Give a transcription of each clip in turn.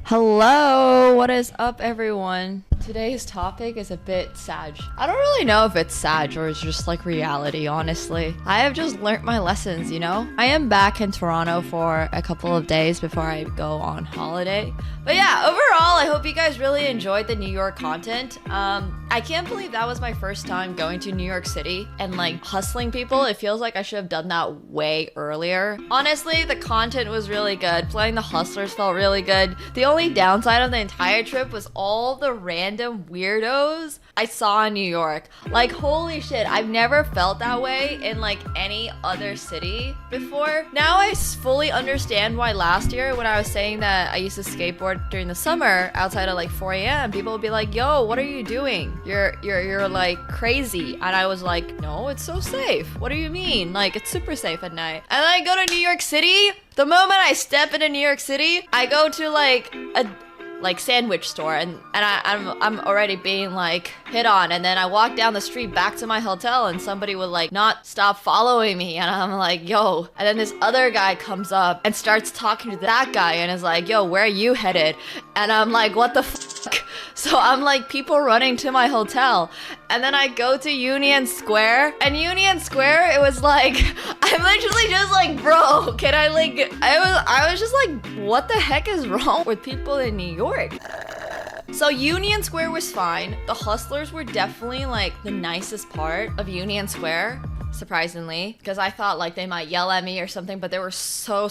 Hello, what is up, everyone? Today's topic is a bit sad. I don't really know if it's sad or it's just like reality, honestly. I have just learnt my lessons, you know? I am back in Toronto for a couple of days before I go on holiday. But yeah, overall, I hope you guys really enjoyed the New York content. I can't believe that was my first time going to New York City and like hustling people. It feels like I should have done that way earlier. Honestly, the content was really good. Playing the hustlers felt really good. The only downside of the entire trip was all the random weirdos I saw in New York. Like, holy shit, I've never felt that way in like any other city before. Now I fully understand why last year when I was saying that I used to skateboard during the summer outside at like 4 a.m. people would be like, yo, what are you doing? You're like crazy. And I was like, no, it's so safe. What do you mean? Like, it's super safe at night. And then I go to New York City. The moment I step into New York City, I go to like a sandwich store and I'm already being like hit on, and then I walk down the street back to my hotel and somebody would like not stop following me, and I'm like, yo, and then this other guy comes up and starts talking to that guy and is like, yo, where are you headed? And I'm like, what the fuck? So I'm like, people running to my hotel, and then I go to Union Square, and Union Square, it was like, I'm literally just like, bro, can I like, I was just like, what the heck is wrong with people in New York? So Union Square was fine. The hustlers were definitely like the nicest part of Union Square, surprisingly, because I thought like they might yell at me or something, but they were so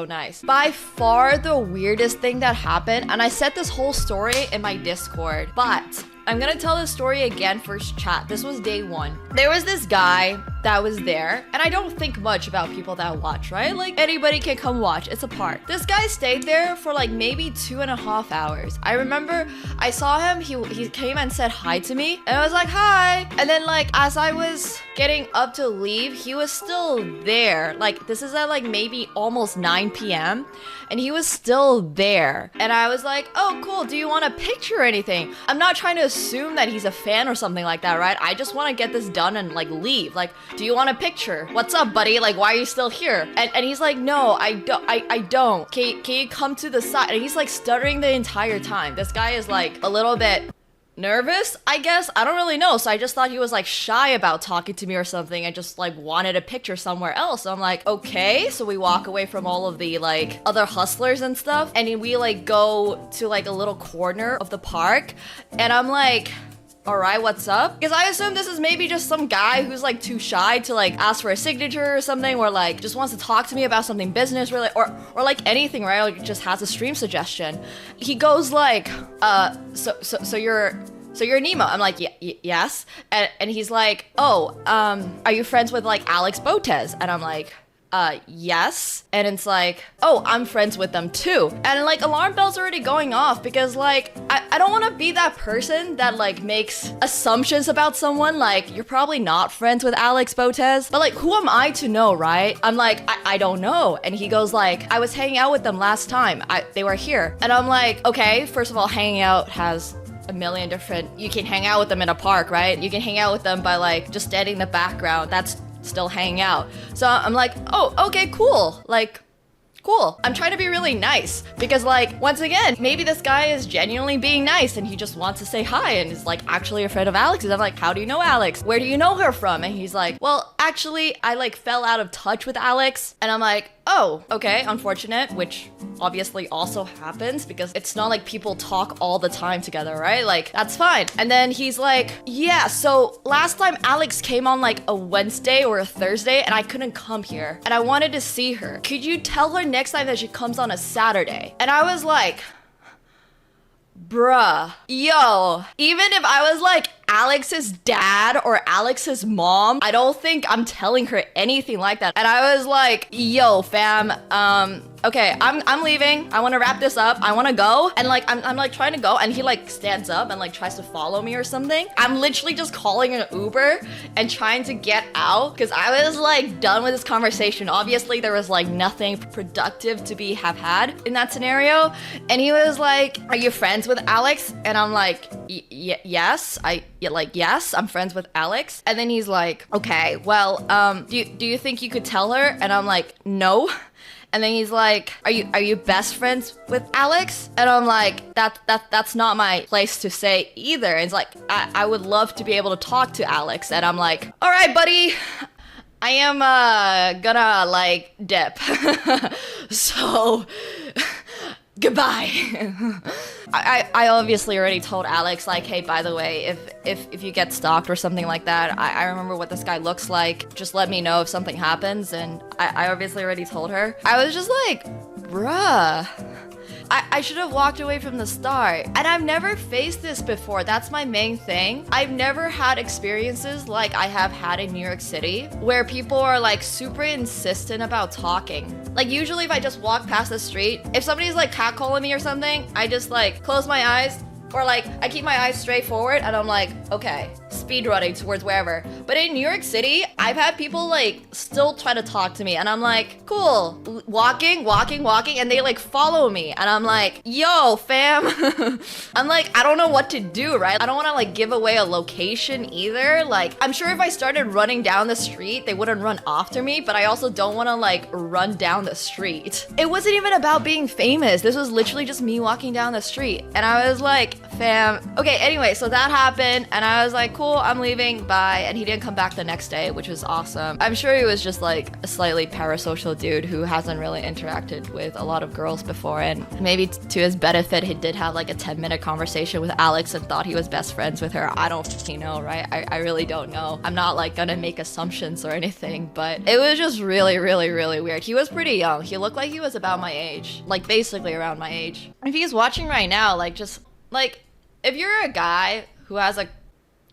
nice. By far the weirdest thing that happened, and I said this whole story in my Discord, but I'm gonna tell the story again for chat. This was day one. There was this guy that was there, and I don't think much about people that watch, right? Like, anybody can come watch. It's a park. This guy stayed there for like maybe 2.5 hours. I remember I saw him, he came and said hi to me, and I was like, hi. And then like, as I was getting up to leave, he was still there. Like, this is at like maybe almost 9 p.m. and he was still there. And I was like, oh, cool. Do you want a picture or anything? I'm not trying to assume that he's a fan or something like that, right? I just want to get this done and like leave. Like, do you want a picture? What's up, buddy? Like, why are you still here? And he's like, no, I don't. Can you come to the side? And he's like stuttering the entire time. This guy is like a little bit nervous, I guess. I don't really know. So I just thought he was like shy about talking to me or something and just like wanted a picture somewhere else. So I'm like, okay. So we walk away from all of the like other hustlers and stuff, and we like go to like a little corner of the park, and I'm like, all right, what's up? Because I assume this is maybe just some guy who's like too shy to like ask for a signature or something, or like just wants to talk to me about something business really, or like anything, right? Like just has a stream suggestion. He goes like, so you're Nemo. I'm like, yes. And he's like, oh, are you friends with like Alex Botez? And I'm like, yes. And it's like, oh, I'm friends with them too. And like, alarm bells already going off, because like, I don't want to be that person that like makes assumptions about someone. Like, you're probably not friends with Alex Botez, but like, who am I to know, right? I'm like, I don't know. And he goes like, I was hanging out with them last time. They were here. And I'm like, okay, first of all, hanging out has a million different, you can hang out with them in a park, right? You can hang out with them by like just standing in the background. That's still hanging out. So I'm like, oh, okay, cool. Like, cool. I'm trying to be really nice because like, once again, maybe this guy is genuinely being nice and he just wants to say hi and is like actually a friend of Alex's. I'm like, how do you know Alex? Where do you know her from? And he's like, well, actually, I like fell out of touch with Alex. And I'm like, oh, okay, unfortunate, which obviously also happens because it's not like people talk all the time together, right? Like, that's fine. And then he's like, yeah, so last time Alex came on like a Wednesday or a Thursday and I couldn't come here and I wanted to see her. Could you tell her next time that she comes on a Saturday? And I was like, bruh, yo, even if I was like Alex's dad or Alex's mom, I don't think I'm telling her anything like that. And I was like, yo, fam, okay, I'm leaving. I want to wrap this up. I want to go. And like, I'm like trying to go, and he like stands up and like tries to follow me or something. I'm literally just calling an Uber and trying to get out because I was like done with this conversation. Obviously there was like nothing productive to be have had in that scenario. And he was like, are you friends with Alex? And I'm like, yes, yes, I'm friends with Alex. And then he's like, okay, well, do you think you could tell her? And I'm like, no. And then he's like, are you best friends with Alex? And I'm like, that's not my place to say either. And he's like, I would love to be able to talk to Alex. And I'm like, all right, buddy, I am gonna like dip. So goodbye. I obviously already told Alex, like, hey, by the way, if you get stalked or something like that, I remember what this guy looks like. Just let me know if something happens. And I obviously already told her. I was just like, bruh. I should have walked away from the start. And I've never faced this before. That's my main thing. I've never had experiences like I have had in New York City where people are like super insistent about talking. Like usually if I just walk past the street, if somebody's like catcalling me or something, I just like close my eyes or like I keep my eyes straight forward and I'm like, okay, speed running towards wherever. But in New York City, I've had people like still try to talk to me and I'm like, cool, walking, and they like follow me and I'm like, yo, fam. I'm like, I don't know what to do, right? I don't want to like give away a location either. Like, I'm sure if I started running down the street, they wouldn't run after me, but I also don't want to like run down the street. It wasn't even about being famous. This was literally just me walking down the street and I was like, fam. Okay, anyway, so that happened and I was like, cool, I'm leaving, bye. And he didn't come back the next day, which was awesome. I'm sure he was just like a slightly parasocial dude who hasn't really interacted with a lot of girls before, and maybe to his benefit, he did have like a 10-minute conversation with Alex and thought he was best friends with her. I don't fucking know, right? I really don't know. I'm not like gonna make assumptions or anything, but it was just really weird. He was pretty young. He looked like he was about my age, like basically around my age. If he's watching right now, like just like if you're a guy who has a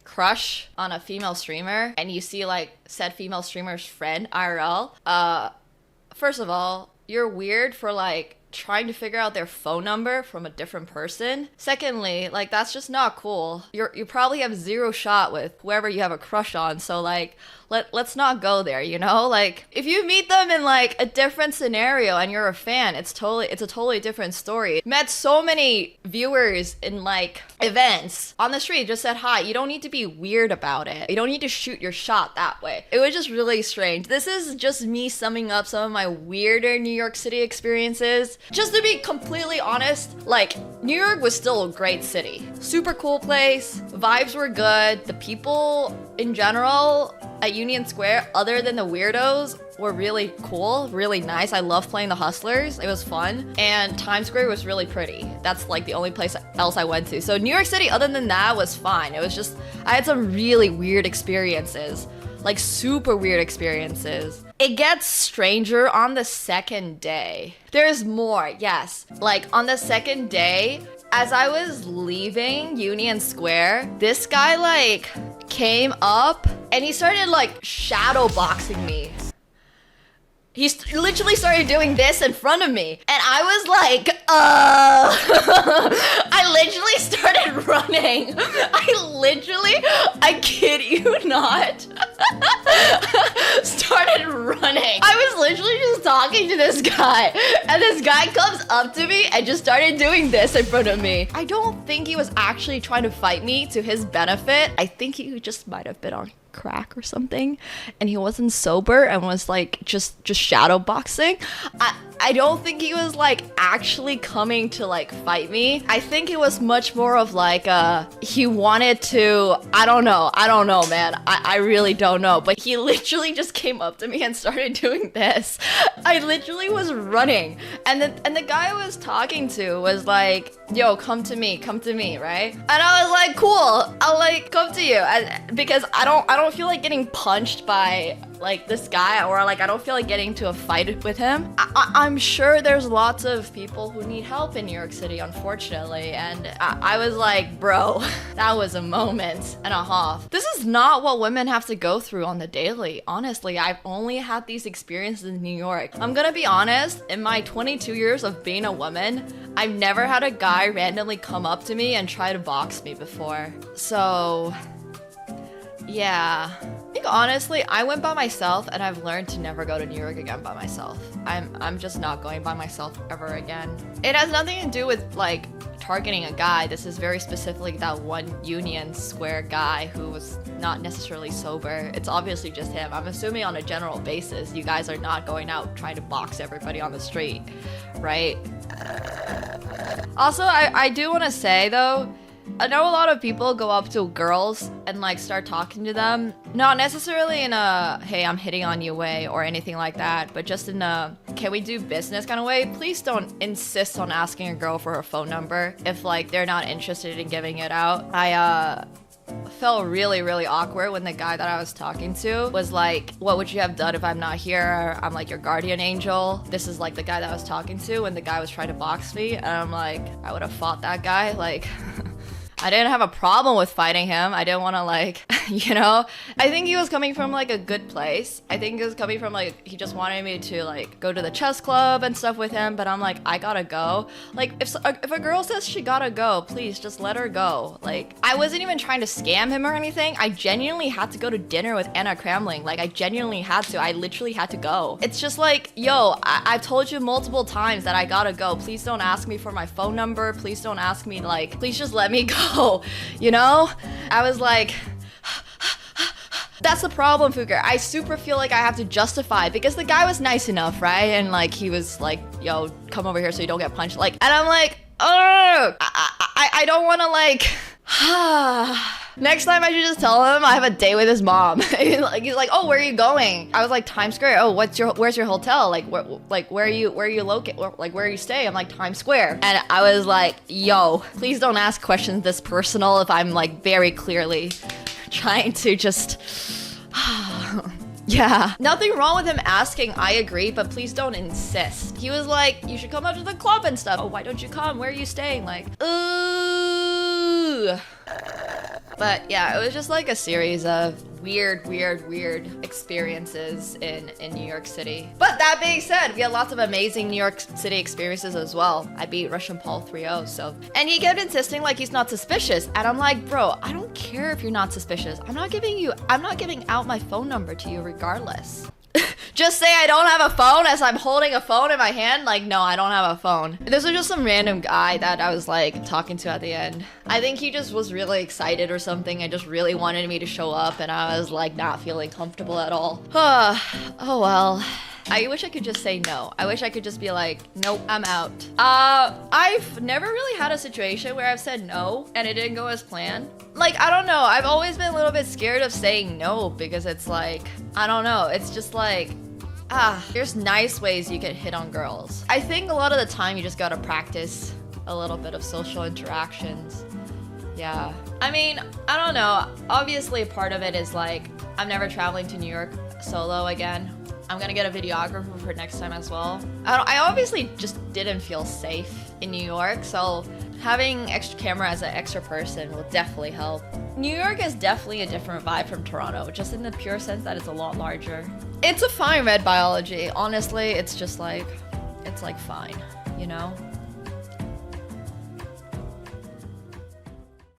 crush on a female streamer and you see like said female streamer's friend IRL, first of all, you're weird for like trying to figure out their phone number from a different person. Secondly, like that's just not cool. You probably have zero shot with whoever you have a crush on, so like let's not go there, you know? Like if you meet them in like a different scenario and you're a fan, it's a totally different story. Met so many viewers in like events on the street, just said hi. You don't need to be weird about it. You don't need to shoot your shot that way. It was just really strange. This is just me summing up some of my weirder New York City experiences. Just to be completely honest, like New York was still a great city. Super cool place. Vibes were good. The people in general at Union Square, other than the weirdos, were really cool, really nice. I love playing the Hustlers. It was fun. And Times Square was really pretty. That's like the only place else I went to. So New York City, other than that, was fine. It was just, I had some really weird experiences, like super weird experiences. It gets stranger on the second day. There's more, yes. Like on the second day, as I was leaving Union Square, this guy like came up and he started like shadow boxing me. He literally started doing this in front of me. And I was like, I literally started running. I kid you not, started running. I was literally just talking to this guy. And this guy comes up to me and just started doing this in front of me. I don't think he was actually trying to fight me to his benefit. I think he just might have been on crack or something and he wasn't sober and was like just shadow boxing. I don't think he was like actually coming to like fight me. I think it was much more of like he wanted to, I don't know, man. I really don't know, but he literally just came up to me and started doing this. I literally was running and the guy I was talking to was like, yo, come to me, right? And I was like, cool, I'll like come to you, because I don't feel like getting punched by like this guy, or like I don't feel like getting to a fight with him. I'm sure there's lots of people who need help in New York City, unfortunately, and I was like, bro, that was a moment and a half. This is not what women have to go through on the daily. Honestly, I've only had these experiences in New York. I'm gonna be honest, in my 22 years of being a woman, I've never had a guy randomly come up to me and try to box me before. So yeah, I think honestly, I went by myself and I've learned to never go to New York again by myself. I'm just not going by myself ever again. It has nothing to do with like targeting a guy, this is very specifically that one Union Square guy who was not necessarily sober. It's obviously just him. I'm assuming on a general basis, you guys are not going out trying to box everybody on the street, right? Also, I do want to say though, I know a lot of people go up to girls and like start talking to them, not necessarily in a hey I'm hitting on you way or anything like that, but just in a can we do business kind of way. Please don't insist on asking a girl for her phone number if like they're not interested in giving it out. I felt really awkward when the guy that I was talking to was like, what would you have done if I'm not here? I'm like your guardian angel. This is like the guy that I was talking to when the guy was trying to box me, and I'm like, I would have fought that guy. Like I didn't have a problem with fighting him. I didn't want to like, you know? I think he was coming from like a good place. I think he was coming from like, he just wanted me to like go to the chess club and stuff with him, but I'm like, I gotta go. Like if a girl says she gotta go, please just let her go. Like I wasn't even trying to scam him or anything. I genuinely had to go to dinner with Anna Kramling. Like I genuinely had to. I literally had to go. It's just like, yo, I've told you multiple times that I gotta go. Please don't ask me for my phone number. Please don't ask me like, please just let me go. You know? I was like, that's the problem, Fuker. I super feel like I have to justify because the guy was nice enough, right? And like he was like, yo, come over here so you don't get punched. Like, and I'm like, oh, I don't want to like. Next time I should just tell him I have a date with his mom. He's like, oh, where are you going? I was like, Times Square. Oh, where's your hotel? Like, where are you located? Like, where are you staying? I'm like, Times Square. And I was like, yo, please don't ask questions this personal if I'm like very clearly trying to just, yeah. Nothing wrong with him asking, I agree, but please don't insist. He was like, you should come out to the club and stuff. Oh, why don't you come? Where are you staying? Like, ooh. But yeah, it was just like a series of weird experiences in New York City. But that being said, we had lots of amazing New York City experiences as well. I beat Russian Paul 3-0, so. And he kept insisting like he's not suspicious. And I'm like, bro, I don't care if you're not suspicious. I'm not giving out my phone number to you regardless. Just say I don't have a phone as I'm holding a phone in my hand. Like, no, I don't have a phone. This was just some random guy that I was like talking to at the end. I think he just was really excited or something and just really wanted me to show up, and I was like not feeling comfortable at all. Oh well. I wish I could just say no. I wish I could just be like, nope, I'm out. I've never really had a situation where I've said no and it didn't go as planned. Like, I don't know. I've always been a little bit scared of saying no because it's like, I don't know. It's just like, there's nice ways you can hit on girls. I think a lot of the time you just gotta practice a little bit of social interactions. Yeah. I mean, I don't know. Obviously, part of it is like, I'm never traveling to New York solo again. I'm gonna get a videographer for next time as well. I obviously just didn't feel safe in New York, so having extra camera as an extra person will definitely help. New York is definitely a different vibe from Toronto, just in the pure sense that it's a lot larger. It's a fine read biology. Honestly, it's just like, it's like fine, you know?